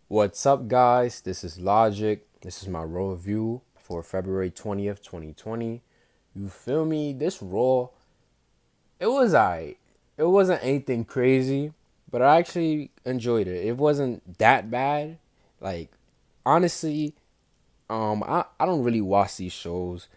What's up, guys? This is Logic. This is my Raw review for February 20th, 2020. You feel me? This Raw, it was alright. It wasn't anything crazy, but I actually enjoyed it. It wasn't that bad. Like, honestly, I don't really watch these shows.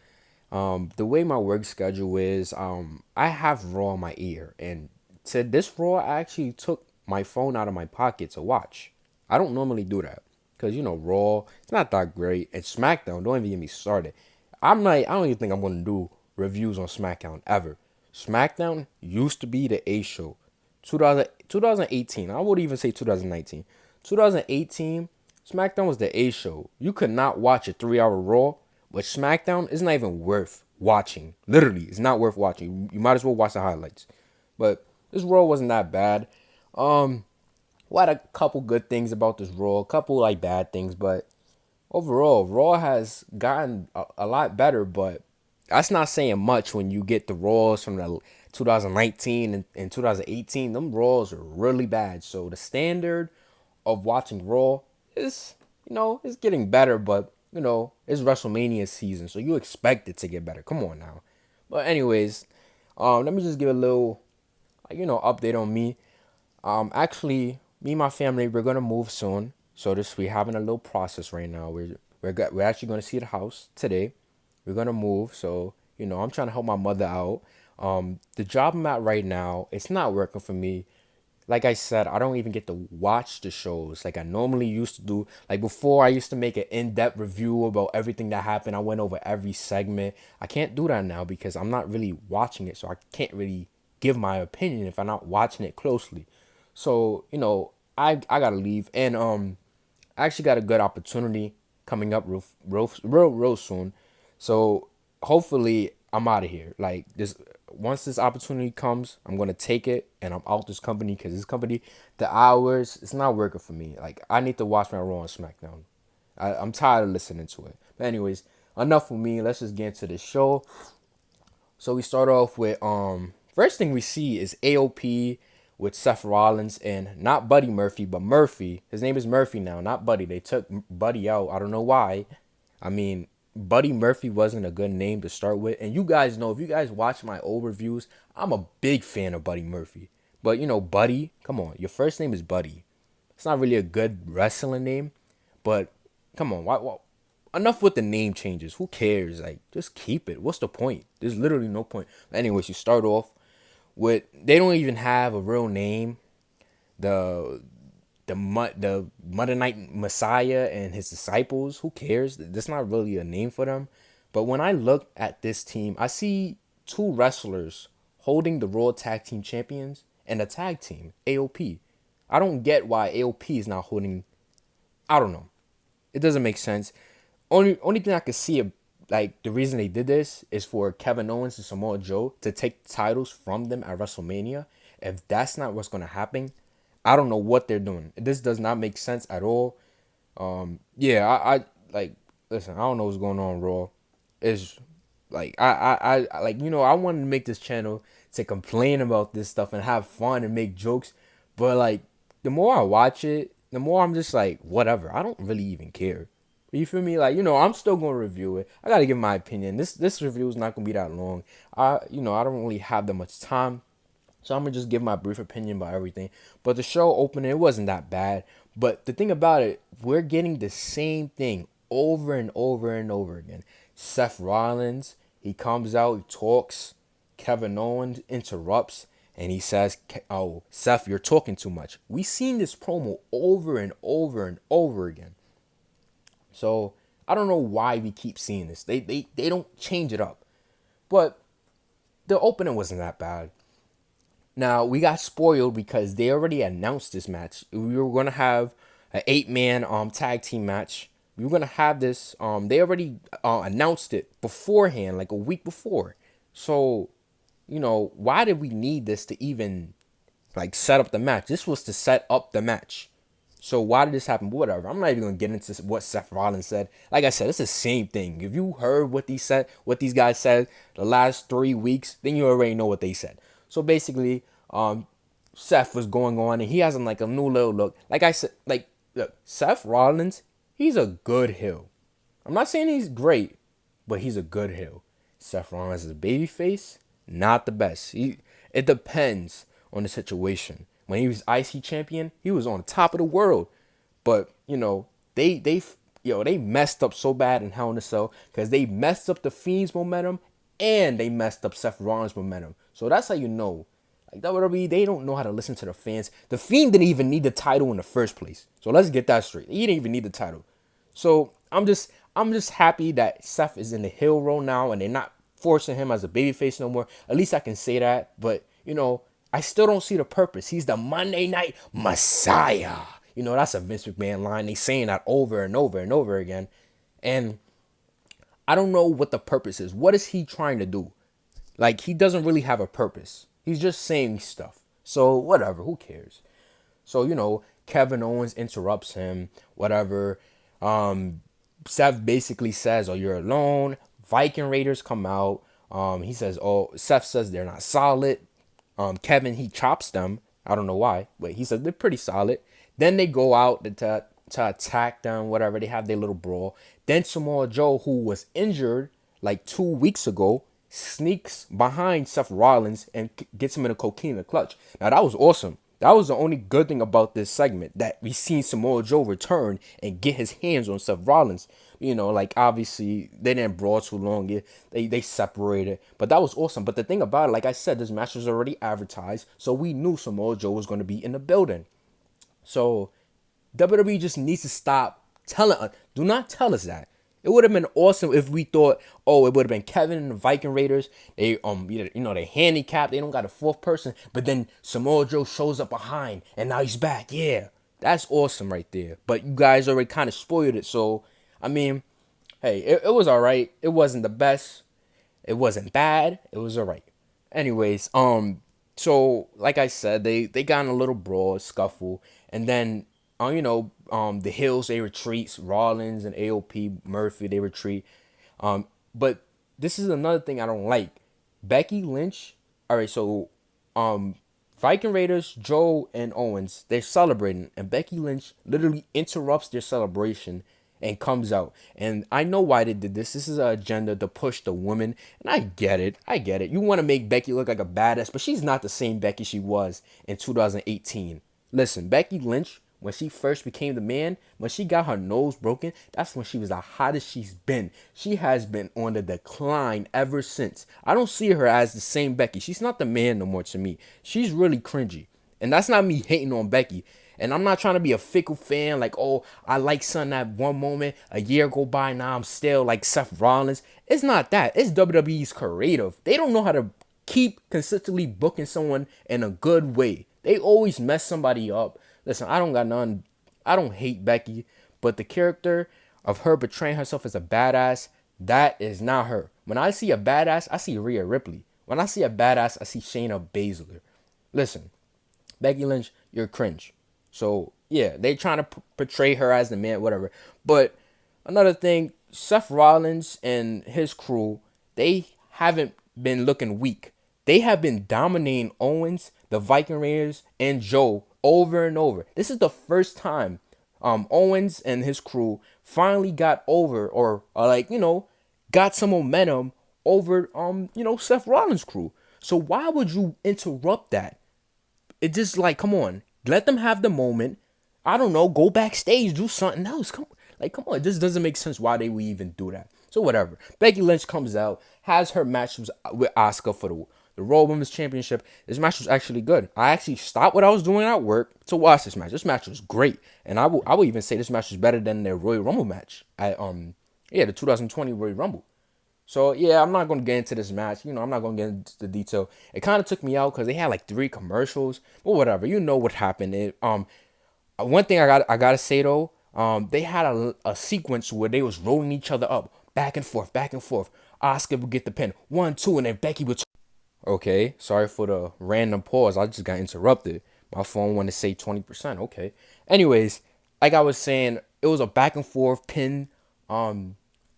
The way my work schedule is, I have Raw in my ear, and to this Raw, I actually took my phone out of my pocket to watch. I don't normally do that because Raw, it's not that great, and SmackDown, don't even get me started. I don't even think I'm gonna do reviews on SmackDown ever. SmackDown used to be the A show. 2018, I would even say 2019. 2018, SmackDown was the A show. You could not watch a 3 hour Raw, but SmackDown is not even worth watching. Literally, it's not worth watching. You might as well watch the highlights. But this Raw wasn't that bad. We had a couple good things about this Raw, a couple like bad things, but overall, Raw has gotten a lot better, but that's not saying much when you get the Raws from the 2019 and 2018. Them Raws are really bad. So the standard of watching Raw is, it's getting better, but it's WrestleMania season, so you expect it to get better. Come on now. But anyways, let me just give a little, update on me. Actually, me and my family, we're gonna move soon. So we having a little process right now. We're actually gonna see the house today. We're gonna move. So I'm trying to help my mother out. The job I'm at right now, it's not working for me. Like I said, I don't even get to watch the shows like I normally used to do. Like before, I used to make an in-depth review about everything that happened. I went over every segment. I can't do that now because I'm not really watching it, so I can't really give my opinion if I'm not watching it closely. So I gotta leave, and I actually got a good opportunity coming up real soon. So hopefully I'm out of here. Like this, once this opportunity comes, I'm gonna take it, and I'm out this company because this company, the hours, it's not working for me. Like I need to watch my Raw and SmackDown. I'm tired of listening to it. But anyways, enough for me. Let's just get into the show. So we start off with first thing we see is AOP with Seth Rollins and not Buddy Murphy, but Murphy. His name is Murphy now, not Buddy. They took Buddy out. I don't know why. I mean, Buddy Murphy wasn't a good name to start with. And you guys know, if you guys watch my old reviews, I'm a big fan of Buddy Murphy. But Buddy, come on, your first name is Buddy. It's not really a good wrestling name, but come on, why enough with the name changes. Who cares? Like, just keep it. What's the point? There's literally no point. Anyways, you start off with they don't even have a real name. The the Mennonite Messiah and his disciples. Who cares? That's not really a name for them. But when I look at this team, I see two wrestlers holding the Raw Tag Team Champions and a tag team, AOP. I don't get why AOP is not holding. I don't know. It doesn't make sense. Only thing I could see, like the reason they did this is for Kevin Owens and Samoa Joe to take titles from them at WrestleMania. If that's not what's gonna happen, I don't know what they're doing. This does not make sense at all. Yeah, I like listen. I don't know what's going on Raw. It's like I like I wanted to make this channel to complain about this stuff and have fun and make jokes, but like the more I watch it, the more I'm just like whatever. I don't really even care. You feel me? Like I'm still gonna review it. I gotta give my opinion. This review is not gonna be that long. I don't really have that much time, so I'm gonna just give my brief opinion about everything. But the show opening, it wasn't that bad. But the thing about it, we're getting the same thing over and over and over again. Seth Rollins, he comes out, he talks. Kevin Owens interrupts, and he says, "Oh, Seth, you're talking too much." We seen this promo over and over and over again. So I don't know why we keep seeing this. They don't change it up. But the opening wasn't that bad. Now we got spoiled because they already announced this match. We were gonna have an 8-man tag team match. We were gonna have this. They already announced it beforehand, like a week before. So, why did we need this to even like set up the match? This was to set up the match. So why did this happen? Whatever. I'm not even gonna get into what Seth Rollins said. Like I said, it's the same thing. If you heard what these guys said the last 3 weeks, then you already know what they said. So basically, Seth was going on, and he has like a new little look. Like I said, like look, Seth Rollins, he's a good heel. I'm not saying he's great, but he's a good heel. Seth Rollins is a babyface, not the best. It depends on the situation. When he was IC champion, he was on top of the world. But they messed up so bad in Hell in a Cell because they messed up the Fiend's momentum and they messed up Seth Rollins' momentum. So that's how you know. Like WWE, they don't know how to listen to the fans. The Fiend didn't even need the title in the first place. So let's get that straight. He didn't even need the title. So I'm just happy that Seth is in the heel role now and they're not forcing him as a babyface no more. At least I can say that. But I still don't see the purpose. He's the Monday Night Messiah. That's a Vince McMahon line. They saying that over and over and over again. And I don't know what the purpose is. What is he trying to do? Like, he doesn't really have a purpose. He's just saying stuff. So, whatever. Who cares? So, Kevin Owens interrupts him. Whatever. Seth basically says, oh, you're alone. Viking Raiders come out. He says, oh, Seth says they're not solid. Kevin, he chops them. I don't know why, but he said they're pretty solid. Then they go out to attack them, whatever. They have their little brawl. Then Samoa Joe, who was injured like 2 weeks ago, sneaks behind Seth Rollins and gets him in a coquina in the clutch. Now, that was awesome. That was the only good thing about this segment, that we seen Samoa Joe return and get his hands on Seth Rollins. Like, obviously, they didn't brawl too long. They separated. But that was awesome. But the thing about it, like I said, this match was already advertised. So we knew Samoa Joe was going to be in the building. So WWE just needs to stop telling us. Do not tell us that. It would have been awesome if we thought, oh, it would have been Kevin and the Viking Raiders. They they handicapped. They don't got a fourth person. But then Samoa Joe shows up behind and now he's back. Yeah, that's awesome right there. But you guys already kind of spoiled it. So, I mean, hey, it was all right. It wasn't the best. It wasn't bad. It was all right. Anyways, so like I said, they got in a little brawl, scuffle, and then the Hills, they retreat. Rollins and AOP Murphy, they retreat. But this is another thing I don't like. Becky Lynch. All right, so Viking Raiders, Joe and Owens, they're celebrating, and Becky Lynch literally interrupts their celebration and comes out. And I know why they did this. This is an agenda to push the women, and I get it. You want to make Becky look like a badass, but she's not the same Becky she was in 2018. Listen, Becky Lynch, when she first became the man, when she got her nose broken, that's when she was the hottest she's been. She has been on the decline ever since. I don't see her as the same Becky. She's not the man no more to me. She's really cringy. And that's not me hating on Becky. And I'm not trying to be a fickle fan, like, oh, I like something at one moment, a year go by, now I'm still like Seth Rollins. It's not that. It's WWE's creative. They don't know how to keep consistently booking someone in a good way. They always mess somebody up. Listen, I don't got none. I don't hate Becky, but the character of her betraying herself as a badass, that is not her. When I see a badass, I see Rhea Ripley. When I see a badass, I see Shayna Baszler. Listen, Becky Lynch, you're cringe. So, yeah, they trying to portray her as the man, whatever. But another thing, Seth Rollins and his crew, they haven't been looking weak. They have been dominating Owens, the Viking Raiders, and Joe over and over. This is the first time Owens and his crew finally got over or got some momentum over Seth Rollins' crew. So why would you interrupt that? It just like, come on, let them have the moment. I don't know, go backstage, do something else. Come on, it just doesn't make sense why they would even do that. So whatever. Becky Lynch comes out, has her match with Asuka for the Raw Women's Championship. This match was actually good. I actually stopped what I was doing at work to watch this match. This match was great, and I will even say this match was better than their Royal Rumble match at the 2020 Royal Rumble. So, yeah, I'm not going to get into this match. I'm not going to get into the detail. It kind of took me out because they had like 3 commercials. But whatever. You know what happened. One thing I got to say, though, they had a sequence where they was rolling each other up. Back and forth, back and forth. Asuka would get the pin. 1, 2, and then Becky would... Okay, sorry for the random pause. I just got interrupted. My phone wanted to say 20%. Okay. Anyways, like I was saying, it was a back and forth pin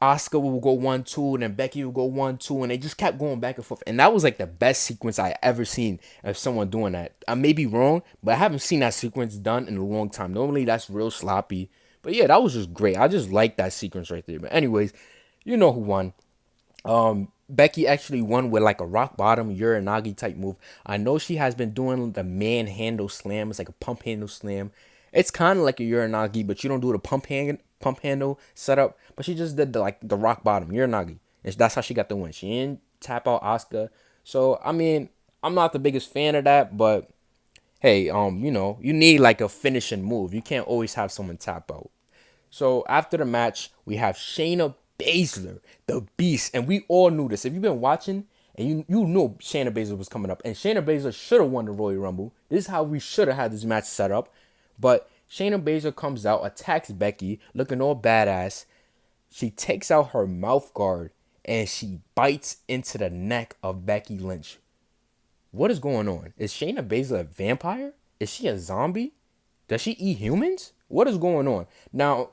Oscar will go 1-2, and then Becky will go 1-2, and they just kept going back and forth. And that was like the best sequence I ever seen of someone doing that. I may be wrong, but I haven't seen that sequence done in a long time. Normally that's real sloppy. But yeah, that was just great. I just like that sequence right there. But anyways, you know who won. Becky actually won with like a rock bottom Uranagi type move. I know she has been doing the man handle slam. It's like a pump handle slam. It's kind of like a Uranagi, but you don't do the pump handle setup. But she just did the rock bottom Uranagi, and that's how she got the win. She didn't tap out Asuka. So I mean, I'm not the biggest fan of that, but hey, you need like a finishing move. You can't always have someone tap out. So after the match, we have Shayna Baszler, the Beast, and we all knew this. If you've been watching, and you knew Shayna Baszler was coming up, and Shayna Baszler should have won the Royal Rumble. This is how we should have had this match set up. But Shayna Baszler comes out, attacks Becky, looking all badass. She takes out her mouth guard and she bites into the neck of Becky Lynch. What is going on? Is Shayna Baszler a vampire? Is she a zombie? Does she eat humans? What is going on? Now,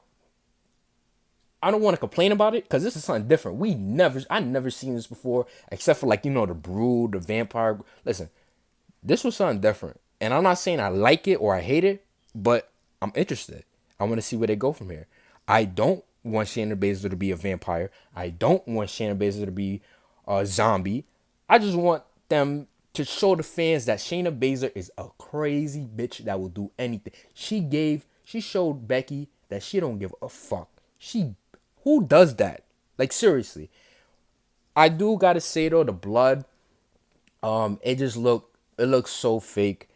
I don't want to complain about it because this is something different. I never seen this before, except for like the Brood, the vampire. Listen, this was something different, and I'm not saying I like it or I hate it, but I'm interested. I want to see where they go from here. I don't want Shayna Baszler to be a vampire. I don't want Shayna Baszler to be a zombie. I just want them to show the fans that Shayna Baszler is a crazy bitch that will do anything. She showed Becky that she don't give a fuck. Who does that? Like seriously. I do gotta say though, the blood, it looks so fake.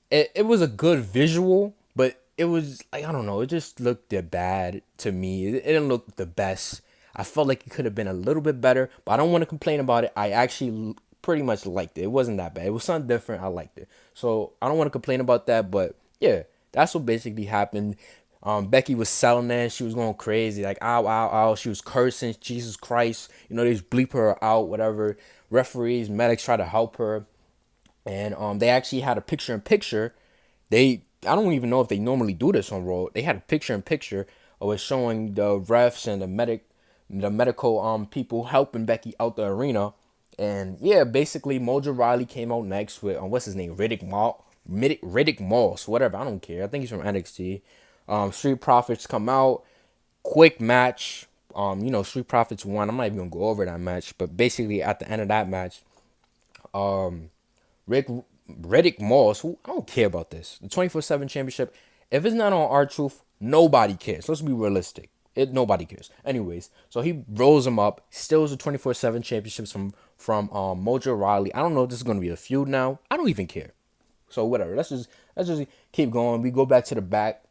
It was a good visual, but it was like, I don't know, it just looked bad to me. It didn't look the best. I felt like it could have been a little bit better, but I don't want to complain about it. I actually pretty much liked it. It wasn't that bad. It was something different. I liked it. So I don't want to complain about that, but yeah, that's what basically happened. Becky was selling that. She was going crazy, like ow, ow, ow. She was cursing, Jesus Christ. They just bleep her out, whatever. Referees, medics try to help her, and they actually had a picture in picture. I don't even know if they normally do this on Raw. They had a picture in picture of it showing the refs and the medical people helping Becky out the arena. And yeah, basically Mojo Riley came out next with what's his name, Riddick Moss, whatever. I don't care. I think he's from NXT. Street Profits come out, quick match. Street Profits won. I'm not even gonna go over that match, but basically at the end of that match, Riddick Moss, who I don't care about this, the 24/7 championship. If it's not on R-Truth, nobody cares. Let's be realistic. Nobody cares. Anyways, so he rolls him up, steals the 24/7 championships from Mojo Rawley. I don't know if this is gonna be a feud now. I don't even care. So whatever. Let's just keep going. We go back to the back.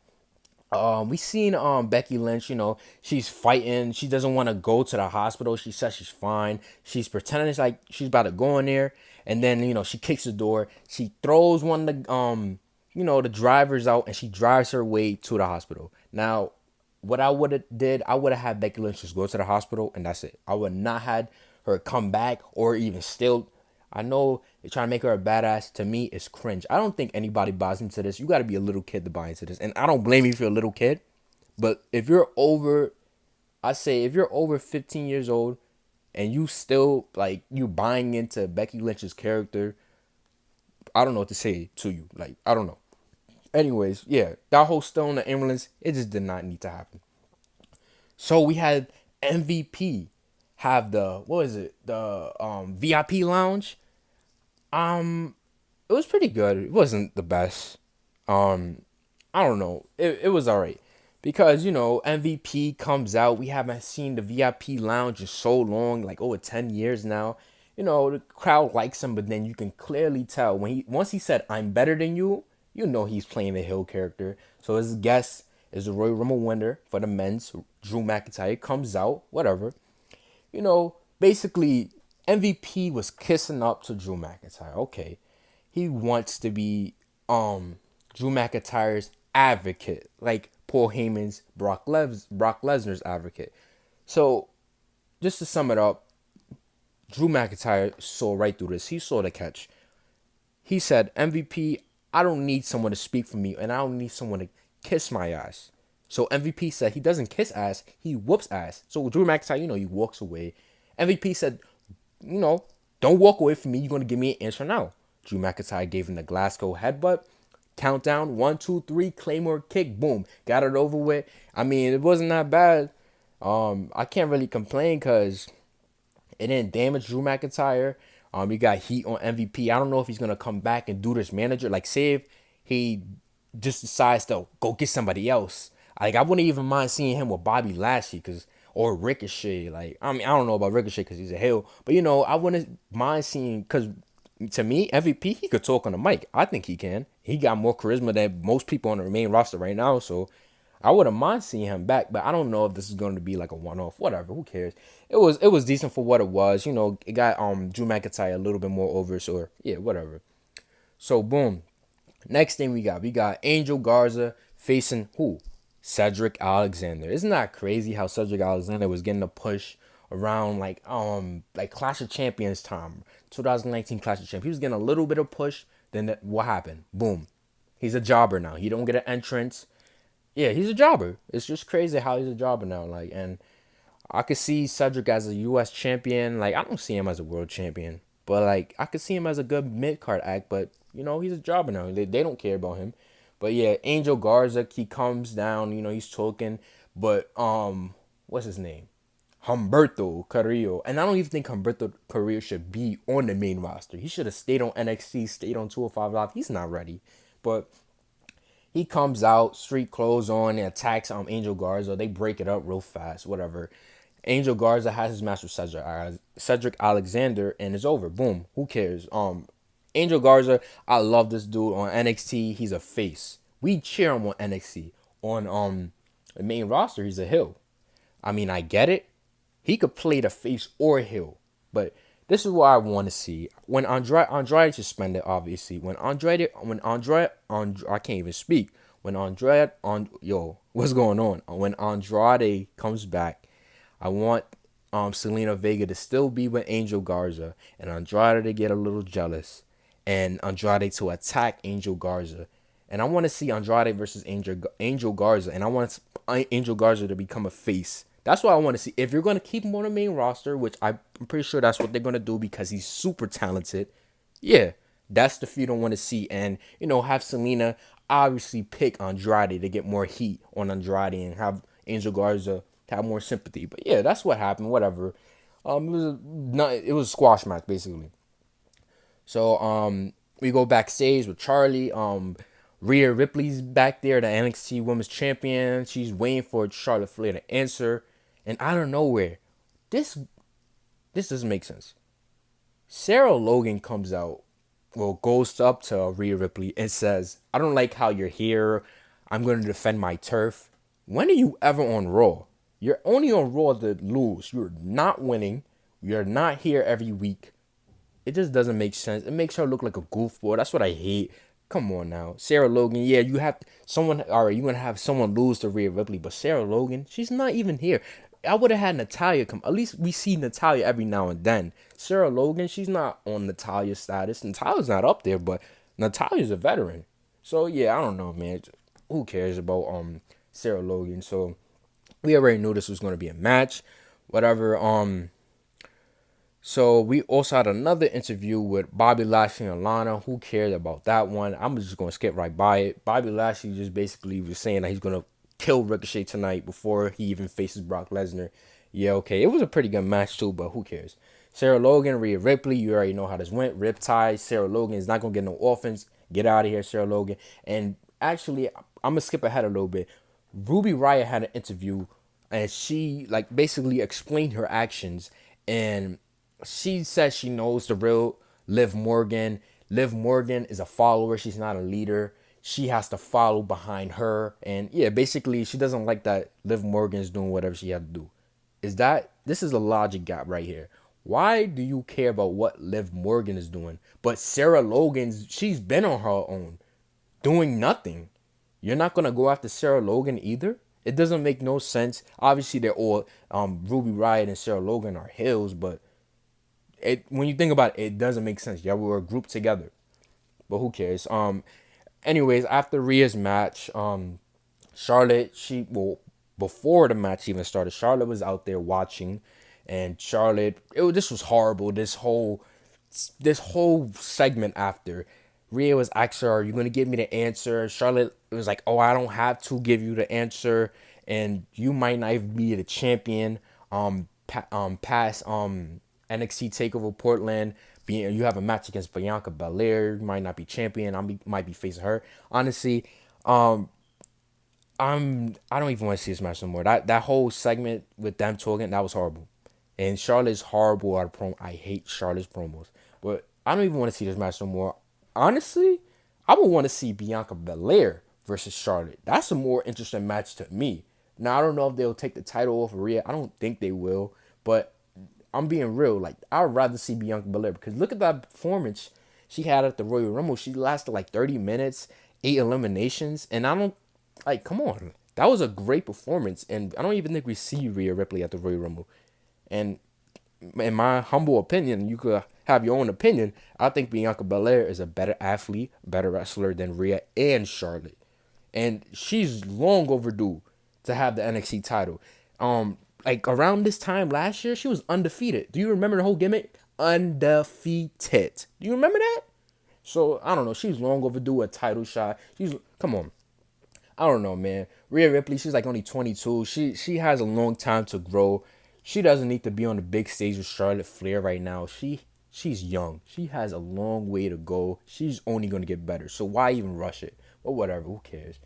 We seen Becky Lynch, she's fighting. She doesn't want to go to the hospital. She says she's fine. She's pretending it's like she's about to go in there, and then she kicks the door. She throws one of the drivers out, and she drives her way to the hospital. Now, what I would have did, I would have had Becky Lynch just go to the hospital, and that's it. I would not had her come back or even still. I know they're trying to make her a badass. To me, it's cringe. I don't think anybody buys into this. You got to be a little kid to buy into this. And I don't blame you if you're a little kid. But if you're over, if you're over 15 years old and you still, you buying into Becky Lynch's character, I don't know what to say to you. I don't know. Anyways, yeah, that whole still in the ambulance, it just did not need to happen. So we had MVP have the VIP lounge. It was pretty good. It wasn't the best. I don't know. It was alright. Because, MVP comes out. We haven't seen the VIP lounge in so long, like over 10 years now. The crowd likes him, but then you can clearly tell once he said, "I'm better than you," he's playing the heel character. So his guest is the Royal Rumble winner for the men's, Drew McIntyre, comes out, whatever. Basically MVP was kissing up to Drew McIntyre. Okay. He wants to be Drew McIntyre's advocate, like Paul Heyman's Brock Lesnar's advocate. So, just to sum it up, Drew McIntyre saw right through this. He saw the catch. He said, "MVP, I don't need someone to speak for me, and I don't need someone to kiss my ass. So MVP said he doesn't kiss ass, he whoops ass. So Drew McIntyre, he walks away. MVP said, you know, don't walk away from me. You're gonna give me an answer now. Drew McIntyre gave him the Glasgow headbutt. Countdown, 1, 2, 3, Claymore kick, boom, got it over with. I mean, it wasn't that bad. I can't really complain because it didn't damage Drew McIntyre. He got heat on MVP. I don't know if he's gonna come back and do this manager. Like, say if he just decides to go get somebody else. Like, I wouldn't even mind seeing him with Bobby Lashley, or Ricochet. Like, I mean, I don't know about Ricochet because he's a heel, but I wouldn't mind seeing, because to me, MVP, he could talk on the mic. I think he can. He got more charisma than most people on the main roster right now, so I wouldn't mind seeing him back, but I don't know if this is going to be like a one-off. Whatever, who cares? It was decent for what it was. It got Drew McIntyre a little bit more over, so yeah, whatever. So boom. Next thing we got Angel Garza facing who? Cedric Alexander. Isn't that crazy how Cedric Alexander was getting a push around like Clash of Champions time, 2019 Clash of Champions. He was getting a little bit of push. Then what happened? Boom. He's a jobber now. He don't get an entrance. Yeah, he's a jobber. It's just crazy how he's a jobber now. Like, and I could see Cedric as a U.S. champion. Like, I don't see him as a world champion, but like I could see him as a good mid card act. But he's a jobber now. They don't care about him. But yeah, Angel Garza, he comes down. He's talking. But what's his name? Humberto Carrillo, and I don't even think Humberto Carrillo should be on the main roster. He should have stayed on NXT, stayed on 205 Live. He's not ready, but he comes out, street clothes on, and attacks Angel Garza. They break it up real fast, whatever. Angel Garza has his match with Cedric Alexander, and it's over. Boom. Who cares? Angel Garza, I love this dude on NXT. He's a face. We cheer him on NXT. On the main roster, he's a heel. I mean, I get it. He could play the face or heel, but this is what I want to see. When Andrade suspended, obviously. I can't even speak. What's going on? When Andrade comes back, I want Selena Vega to still be with Angel Garza, and Andrade to get a little jealous, and Andrade to attack Angel Garza. And I want to see Andrade versus Angel Garza, and I want Angel Garza to become a face. That's what I want to see. If you're going to keep him on the main roster, which I'm pretty sure that's what they're going to do because he's super talented, yeah, that's the feud I want to see. And, have Selena obviously pick Andrade to get more heat on Andrade and have Angel Garza have more sympathy. But yeah, that's what happened. Whatever. It was a squash match, basically. So we go backstage with Charlie. Rhea Ripley's back there, the NXT Women's Champion. She's waiting for Charlotte Flair to answer. And out of nowhere, this doesn't make sense. Sarah Logan comes out, goes up to Rhea Ripley and says, I don't like how you're here. I'm going to defend my turf. When are you ever on Raw? You're only on Raw to lose. You're not winning. You're not here every week. It just doesn't make sense. It makes her look like a goofball. That's what I hate. Come on now. Sarah Logan, yeah, you have someone, all right, you're going to have someone lose to Rhea Ripley, but Sarah Logan, she's not even here. I would have had Natalya come. At least we see Natalya every now and then. Sarah Logan, she's not on Natalya's status. Natalya's not up there, but Natalya's a veteran. So, yeah, I don't know, man. Who cares about Sarah Logan? So, we already knew this was going to be a match. Whatever. So we also had another interview with Bobby Lashley and Lana. Who cared about that one? I'm just going to skip right by it. Bobby Lashley just basically was saying that he's going to kill Ricochet tonight before he even faces Brock Lesnar. Yeah, okay. It was a pretty good match too, but who cares? Sarah Logan, Rhea Ripley, you already know how this went. Riptide, Sarah Logan is not going to get no offense. Get out of here, Sarah Logan. And actually, I'm going to skip ahead a little bit. Ruby Riott had an interview and she basically explained her actions, and she says she knows the real Liv Morgan. Liv Morgan is a follower. She's not a leader. She has to follow behind her. And yeah, basically she doesn't like that Liv Morgan is doing whatever she has to do. This is a logic gap right here. Why do you care about what Liv Morgan is doing? But Sarah Logan's, she's been on her own, doing nothing. You're not going to go after Sarah Logan either? It doesn't make no sense. Obviously, they're all, Ruby Riott and Sarah Logan are heels, but when you think about it, it doesn't make sense. Yeah, we were grouped together. But who cares? Anyways, after Rhea's match, Charlotte, before the match even started, Charlotte was out there watching, and this was horrible. This whole segment after Rhea was asking her, "Are you gonna give me the answer?" Charlotte was like, "Oh, I don't have to give you the answer, and you might not even be the champion. Past NXT Takeover Portland, being you have a match against Bianca Belair, you might not be champion. Might be facing her. Honestly, um, I don't even want to see this match no more. That whole segment with them talking, that was horrible. And Charlotte's horrible at a promo. I hate Charlotte's promos. But I don't even want to see this match no more. Honestly, I would want to see Bianca Belair versus Charlotte. That's a more interesting match to me. Now I don't know if they'll take the title off of Rhea. I don't think they will. But I'm being real. Like, I'd rather see Bianca Belair because look at that performance she had at the Royal Rumble. She lasted like 30 minutes, 8 eliminations, and I don't like. Come on, that was a great performance, and I don't even think we see Rhea Ripley at the Royal Rumble. And in my humble opinion, you could have your own opinion. I think Bianca Belair is a better athlete, better wrestler than Rhea and Charlotte, and she's long overdue to have the NXT title. Like around this time last year, she was undefeated. Do you remember the whole gimmick? Undefeated. Do you remember that? So I don't know. She's long overdue a title shot. She's come on. I don't know, man. Rhea Ripley, she's like only 22. She has a long time to grow. She doesn't need to be on the big stage with Charlotte Flair right now. She's young. She has a long way to go. She's only gonna get better. So why even rush it? But whatever, who cares?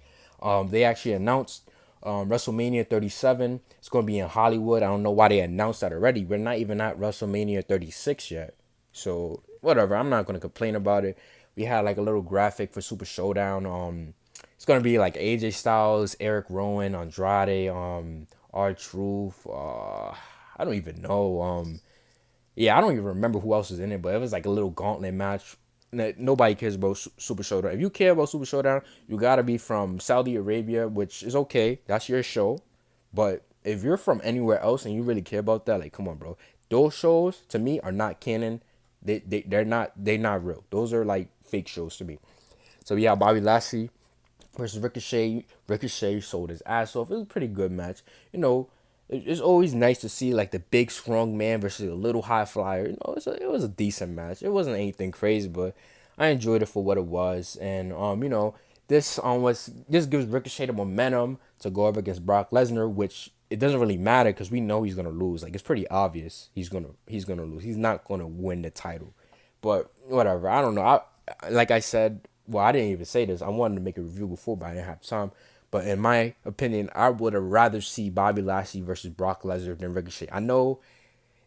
They actually announced WrestleMania 37. It's gonna be in Hollywood. I don't know why they announced that already. We're not even at WrestleMania 36 yet. So whatever. I'm not gonna complain about it. We had like a little graphic for Super Showdown. It's gonna be like AJ Styles, Eric Rowan, Andrade, R-Truth. I don't even know. Yeah, I don't even remember who else was in it, but it was like a little gauntlet match. Nobody cares about Super Showdown. If you care about Super Showdown, you gotta be from Saudi Arabia, which is okay. That's your show. But if you're from anywhere else and you really care about that, like, come on, bro. Those shows to me are not canon. They're not real. Those are like fake shows to me. So yeah, Bobby Lashley versus Ricochet. Ricochet sold his ass off. It was a pretty good match. It's always nice to see like the big strong man versus a little high flyer. It was a decent match. It wasn't anything crazy, but I enjoyed it for what it was. And this gives Ricochet the momentum to go up against Brock Lesnar, which it doesn't really matter because we know he's gonna lose. Like it's pretty obvious he's gonna lose. He's not gonna win the title. But whatever. I don't know. Like I said, well, I didn't even say this. I wanted to make a review before, but I didn't have time. But in my opinion, I would have rather see Bobby Lashley versus Brock Lesnar than Ricochet. I know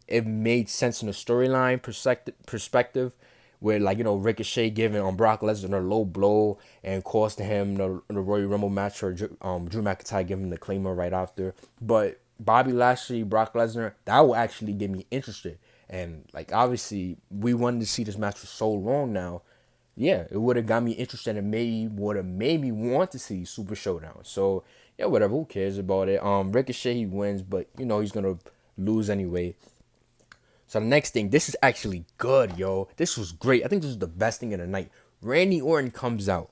it made sense in the storyline perspective, where like Ricochet giving on Brock Lesnar a low blow and costing him the Royal Rumble match for Drew McIntyre giving him the claimer right after. But Bobby Lashley, Brock Lesnar, that will actually get me interested. And like obviously we wanted to see this match for so long now. Yeah, it would have got me interested and maybe would have made me want to see Super Showdown. So yeah, whatever. Who cares about it? Ricochet he wins, but he's gonna lose anyway. So the next thing, this is actually good, yo. This was great. I think this is the best thing of the night. Randy Orton comes out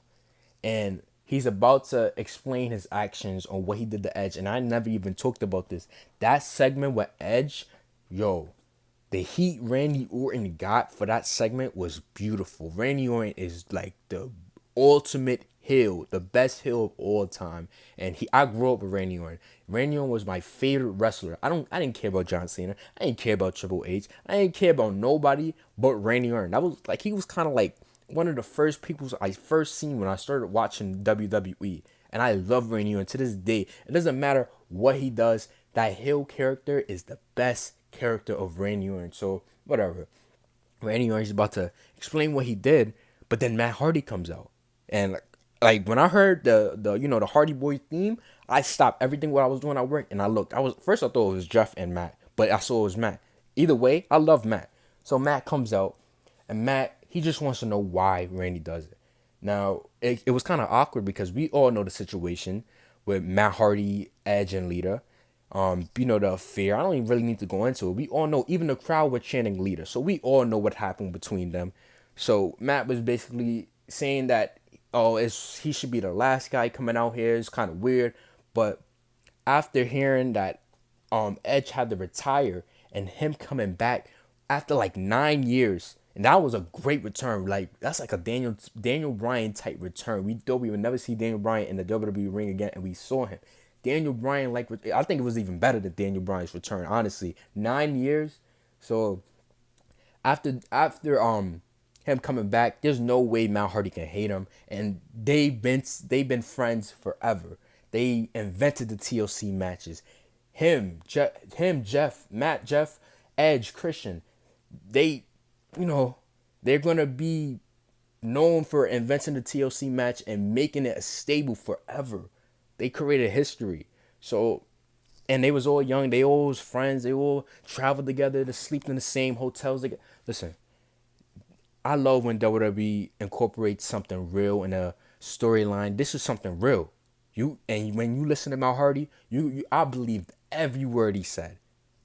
and he's about to explain his actions on what he did to Edge. And I never even talked about this. That segment with Edge, yo, the heat Randy Orton got for that segment was beautiful. Randy Orton is like the ultimate heel, the best heel of all time. And I grew up with Randy Orton. Randy Orton was my favorite wrestler. I didn't care about John Cena. I didn't care about Triple H. I didn't care about nobody but Randy Orton. That was like he was kind of like one of the first people I first seen when I started watching WWE. And I love Randy Orton to this day. It doesn't matter what he does. That heel character is the best character of Randy Orton. So whatever. Randy Orton's about to explain what he did, but then Matt Hardy comes out. And like when I heard the Hardy Boy theme, I stopped everything what I was doing at work and I looked. I thought it was Jeff and Matt, but I saw it was Matt. Either way, I love Matt. So Matt comes out and Matt he just wants to know why Randy does it. Now it was kind of awkward because we all know the situation with Matt Hardy, Edge, and Lita. The affair. I don't even really need to go into it. We all know, even the crowd were chanting Lita. So we all know what happened between them. So Matt was basically saying that, he should be the last guy coming out here. It's kind of weird. But after hearing that Edge had to retire and him coming back after like 9 years, and that was a great return. Like that's like a Daniel Bryan type return. We thought we would never see Daniel Bryan in the WWE ring again, and we saw him. Daniel Bryan, like I think it was even better than Daniel Bryan's return. Honestly, 9 years. So after him coming back, there's no way Matt Hardy can hate him, and they've been friends forever. They invented the TLC matches. Jeff, Matt, Jeff, Edge, Christian. They, you know, they're gonna be known for inventing the TLC match and making it a stable forever. They created history. So, and they was all young. They all was friends. They all traveled together. They sleep in the same hotels. Listen, I love when WWE incorporates something real in a storyline. This is something real. When you listen to Matt Hardy, I believed every word he said.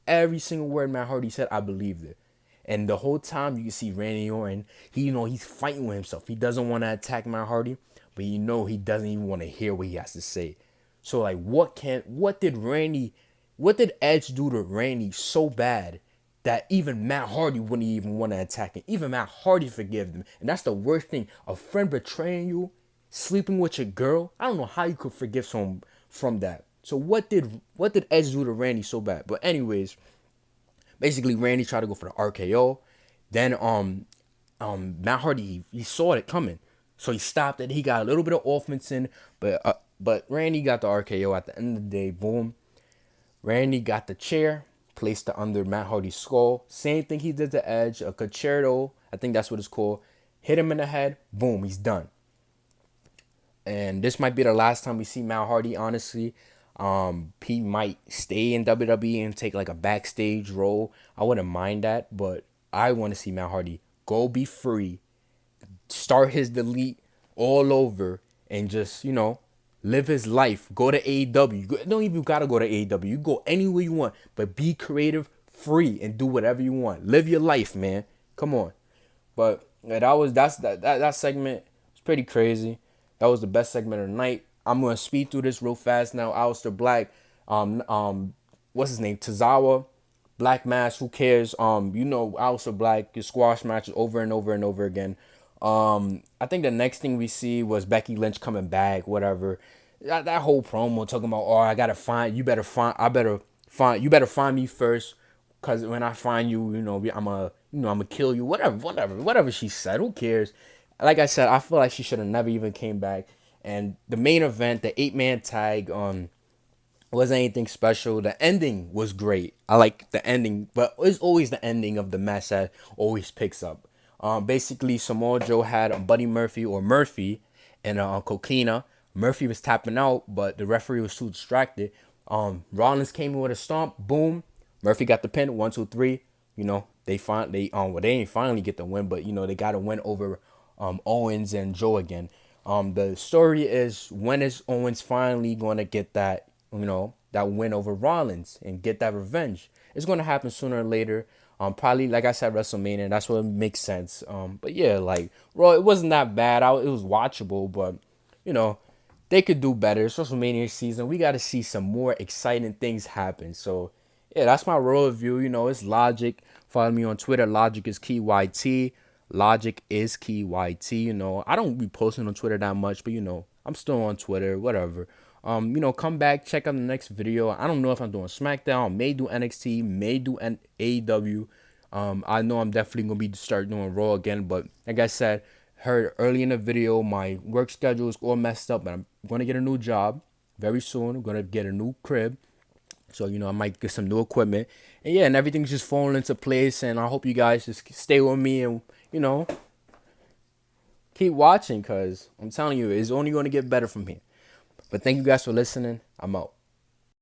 Every single word Matt Hardy said, I believed it. And the whole time you can see Randy Orton, he's fighting with himself. He doesn't want to attack Matt Hardy, but he doesn't even want to hear what he has to say. So like what did Edge do to Randy so bad that even Matt Hardy wouldn't even want to attack him? Even Matt Hardy forgave him. And that's the worst thing. A friend betraying you, sleeping with your girl. I don't know how you could forgive someone from that. So what did Edge do to Randy so bad? But anyways, basically Randy tried to go for the RKO. Then Matt Hardy he saw it coming, so he stopped it. He got a little bit of offense in, but Randy got the RKO at the end of the day. Boom. Randy got the chair, placed it under Matt Hardy's skull. Same thing he did to Edge, a concerto. I think that's what it's called. Hit him in the head. Boom. He's done. And this might be the last time we see Matt Hardy, honestly. He might stay in WWE and take like a backstage role. I wouldn't mind that, but I want to see Matt Hardy go be free, start his delete all over, and just, live his life. Go to AEW. Don't even gotta go to AEW. You go anywhere you want, but be creative, free, and do whatever you want. Live your life, man. Come on. But yeah, that segment was pretty crazy. That was the best segment of the night. I'm gonna speed through this real fast now. Aleister Black, what's his name? Tozawa, Black Mass. Who cares? Aleister Black, his squash matches over and over and over again. I think the next thing we see was Becky Lynch coming back. Whatever. That whole promo talking about, oh, I better find you better find me first, cause when I find you, I'm gonna kill you. Whatever she said. Who cares? Like I said, I feel like she should have never even came back. And the main event, the 8-man tag, wasn't anything special. The ending was great. I like the ending, but it's always the ending of the match that always picks up. Basically, Samoa Joe had Buddy Murphy or Murphy and Coquina. Murphy was tapping out, but the referee was too distracted. Rollins came in with a stomp. Boom. Murphy got the pin. 1, 2, 3. They didn't finally get the win, but they got a win over Owens and Joe again. The story is, when is Owens finally going to get that win over Rollins and get that revenge? It's going to happen sooner or later. Probably, like I said, WrestleMania. That's what makes sense. But yeah, like Raw, it wasn't that bad. It was watchable, but they could do better. It's WrestleMania season. We got to see some more exciting things happen. So yeah, that's my Raw review. It's Logic. Follow me on Twitter. Logic is KeyYT. Logic is KeyYT. I don't be posting on Twitter that much, but I'm still on Twitter. Whatever. Come back, check out the next video. I don't know if I'm doing SmackDown, may do NXT, may do AEW. I know I'm definitely gonna be start doing Raw again, but like I said, heard early in the video, my work schedule is all messed up, but I'm gonna get a new job very soon. I'm gonna get a new crib, so I might get some new equipment, and yeah, and everything's just falling into place. And I hope you guys just stay with me and keep watching, cause I'm telling you, it's only gonna get better from here. But thank you guys for listening. I'm out.